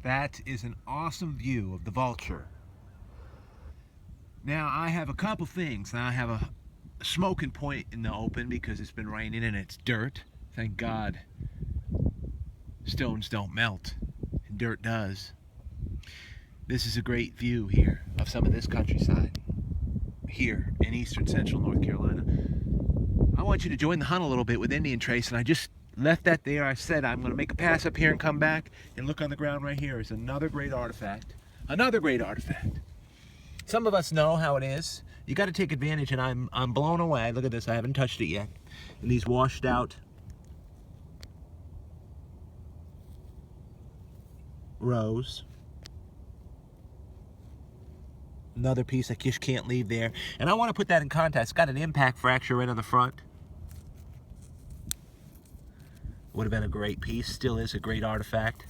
That is an awesome view of the Vulture. Now, I have a couple things. Now, I have a smoking point in the open because it's been raining and it's dirt. Thank God stones don't melt, and dirt does. This is a great view here of some of this countryside here in eastern central North Carolina. I want you to join the hunt a little bit with Indian Trace, and I just left that there. I said I'm going to make a pass up here and come back and look on the ground right here. Is another great artifact. Another great artifact. Some of us know how it is. You got to take advantage, and I'm blown away. Look at this. I haven't touched it yet. And these washed out rows. Another piece I just can't leave there. And I want to put that in context. It's got an impact fracture right on the front. Would have been a great piece. Still is a great artifact.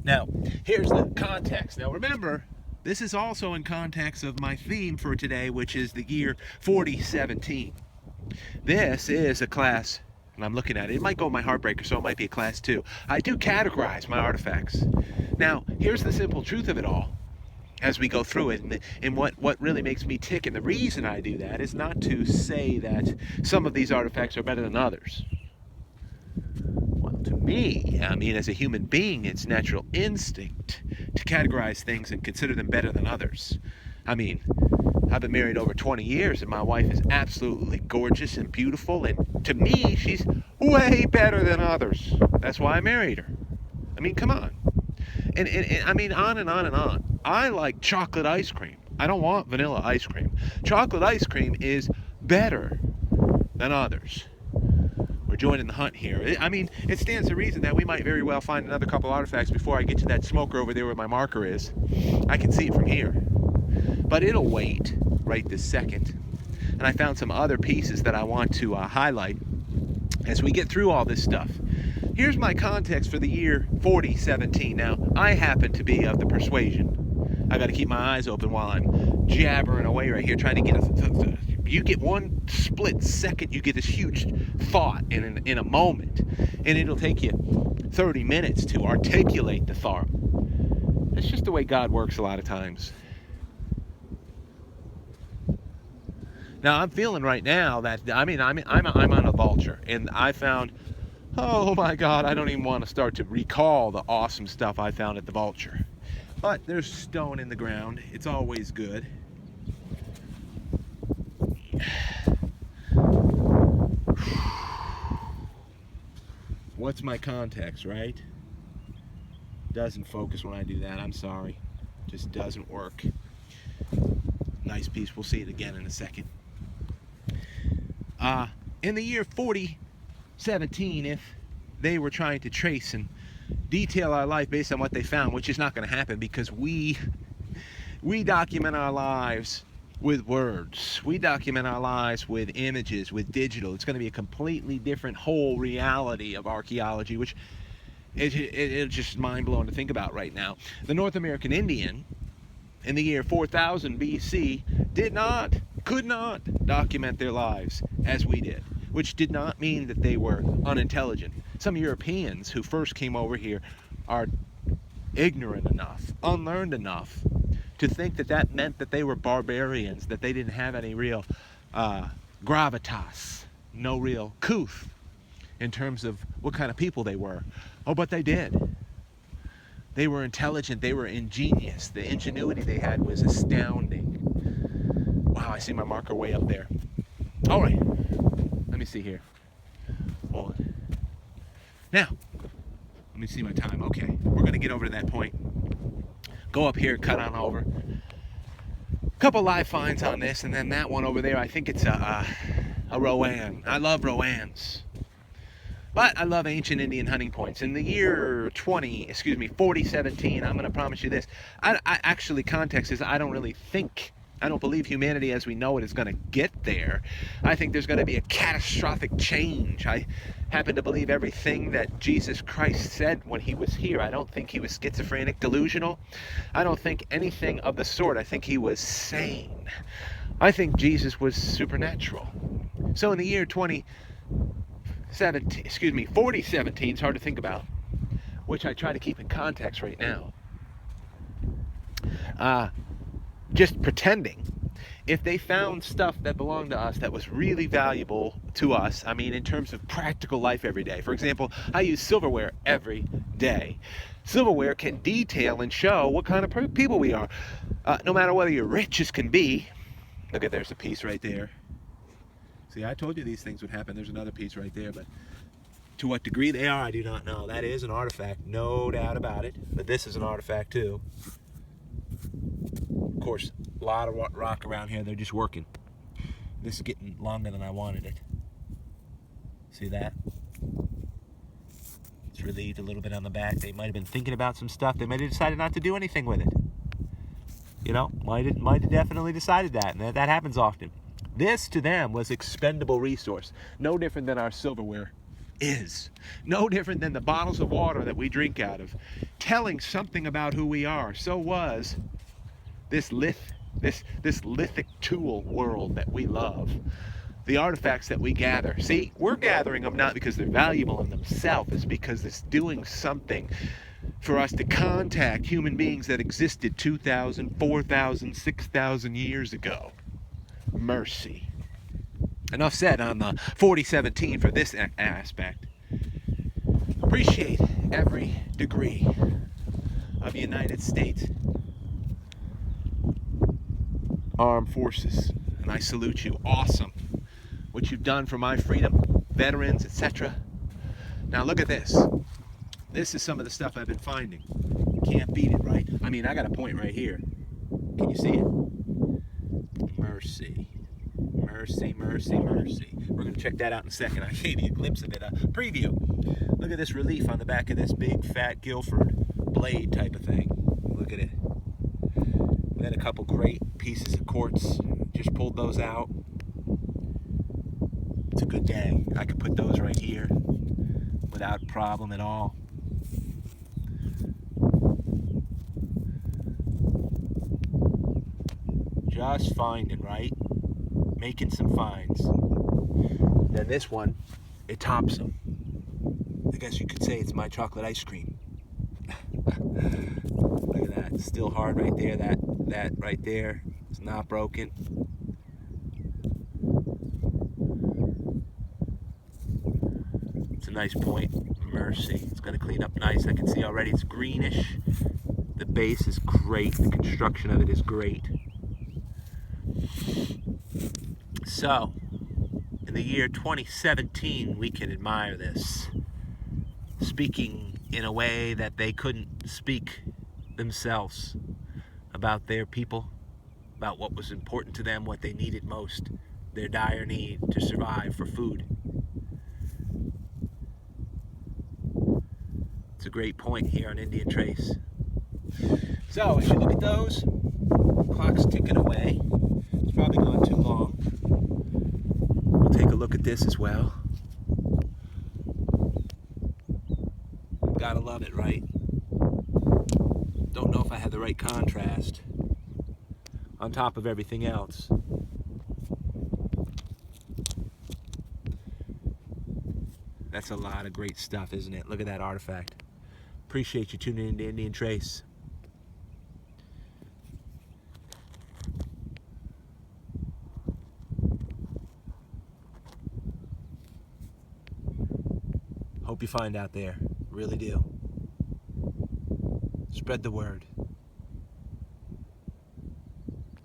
Now, here's the context. Now remember, this is also in context of my theme for today, which is the year 4017. This is a class, and I'm looking at it. It might go my Heartbreaker, so it might be a class 2. I do categorize my artifacts. Now, here's the simple truth of it all as we go through it, and what really makes me tick. And the reason I do that is not to say that some of these artifacts are better than others. Well, to me, I mean, as a human being, it's natural instinct to categorize things and consider them better than others. I mean, I've been married over 20 years, and my wife is absolutely gorgeous and beautiful, and to me, she's way better than others. That's why I married her. I mean, come on. And I mean, on and on and on. I like chocolate ice cream. I don't want vanilla ice cream. Chocolate ice cream is better than others. We're joining the hunt here. I mean, it stands to reason that we might very well find another couple artifacts before I get to that smoker over there where my marker is. I can see it from here. But it'll wait right this second. And I found some other pieces that I want to highlight as we get through all this stuff. Here's my context for the year 4017. Now, I happen to be of the persuasion. I got to keep my eyes open while I'm jabbering away right here, trying to get you get one split second, you get this huge thought in a moment, and it'll take you 30 minutes to articulate the thought. That's just the way God works a lot of times. Now, I'm feeling right now that, I mean, I'm on a Vulture, and I found, oh my God, I don't even want to start to recall the awesome stuff I found at the Vulture. But there's stone in the ground. It's always good. What's my context, right? Doesn't focus when I do that. I'm sorry. Just doesn't work. Nice piece. We'll see it again in a second. In the year 4017, if they were trying to trace and detail our life based on what they found, which is not going to happen because we document our lives with words. We document our lives with images, with digital. It's going to be a completely different whole reality of archaeology, which it's just mind-blowing to think about right now. The North American Indian in the year 4000 BC could not document their lives as we did, which did not mean that they were unintelligent. Some Europeans who first came over here are ignorant enough, unlearned enough to think that that meant that they were barbarians, that they didn't have any real gravitas, no real couth in terms of what kind of people they were. Oh, but they did. They were intelligent, they were ingenious. The ingenuity they had was astounding. Wow, I see my marker way up there. All right, let me see here. Hold on. Now, let me see my time. Okay, we're gonna get over to that point. Go up here, cut on over. A couple live finds on this, and then that one over there, I think it's a Rowan. I love Rowans. But I love ancient Indian hunting points. In the year 4017, I'm going to promise you this. I actually, context is I don't believe humanity as we know it is going to get there. I think there's going to be a catastrophic change. I happen to believe everything that Jesus Christ said when he was here. I don't think he was schizophrenic, delusional. I don't think anything of the sort. I think he was sane. I think Jesus was supernatural. So in the year 4017, it's hard to think about. which I try to keep in context right now. Just pretending. If they found stuff that belonged to us that was really valuable to us, I mean, in terms of practical life every day. For example, I use silverware every day. Silverware can detail and show what kind of people we are. No matter whether you're rich as can be. Look at, there's a piece right there. See, I told you these things would happen. There's another piece right there, but to what degree they are, I do not know. That is an artifact, no doubt about it. But this is an artifact too. Of course, a lot of rock around here. They're just working. This is getting longer than I wanted it. See that? It's relieved a little bit on the back. They might have been thinking about some stuff. They might have decided not to do anything with it. You know, might have definitely decided that, and that happens often. This to them was expendable resource, no different than our silverware is, no different than the bottles of water that we drink out of, telling something about who we are. So was this lithic tool world that we love. The artifacts that we gather. See, we're gathering them not because they're valuable in themselves, it's because it's doing something for us to contact human beings that existed 2,000, 4,000, 6,000 years ago. Mercy. Enough said on the 4017 for this aspect. Appreciate every degree of the United States Armed Forces, and I salute you. Awesome what you've done for my freedom, veterans, etc. Now look at this. This is some of the stuff I've been finding. Can't beat it, right? I mean, I got a point right here. Can you see it? Mercy. Mercy, mercy, mercy. We're going to check that out in a second. I gave you a glimpse of it, a preview. Look at this relief on the back of this big, fat Guilford blade type of thing. Look at it. We had a couple great pieces of quartz. Just pulled those out. It's a good day. I could put those right here without a problem at all. Just finding, right? Making some finds. Then this one, it tops them. I guess you could say it's my chocolate ice cream. Look at that, it's still hard right there. That right there is not broken. It's a nice point. Mercy. It's going to clean up nice. I can see already it's greenish. The base is great. The construction of it is great. So, in the year 2017, we can admire this. Speaking in a way that they couldn't speak themselves about their people, about what was important to them, what they needed most, their dire need to survive for food. It's a great point here on Indian Trace. So, as you look at those, clock's ticking away. It's probably gone too long. We'll take a look at this as well. Gotta love it, right? Don't know if I had the right contrast on top of everything else. That's a lot of great stuff, isn't it? Look at that artifact. Appreciate you tuning in to Indian Trace. Hope you find out there. Really do. Spread the word.